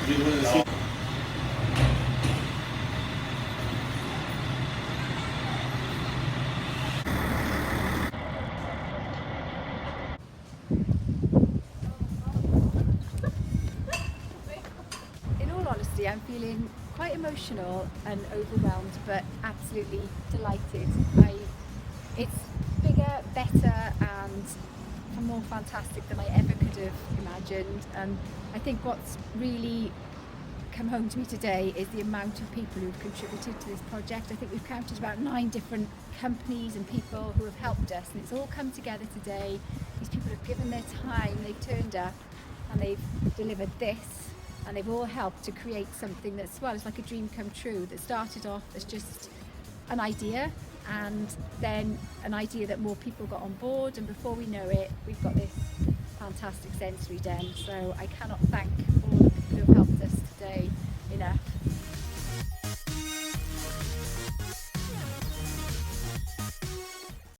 In all honesty, I'm feeling quite emotional and overwhelmed, but absolutely delighted. It's bigger, better, and more fantastic than I ever could have imagined. And I think what's really come home to me today is the amount of people who've contributed to this project. I think we've counted about 9 different companies and people who have helped us, and it's all come together today. These people have given their time, they've turned up, and they've delivered this, and they've all helped to create something that's, well, it's like a dream come true, that started off as just an idea, and then an idea that more people got on board, and before we know it, we've got this fantastic sensory den. So I cannot thank all the people who have helped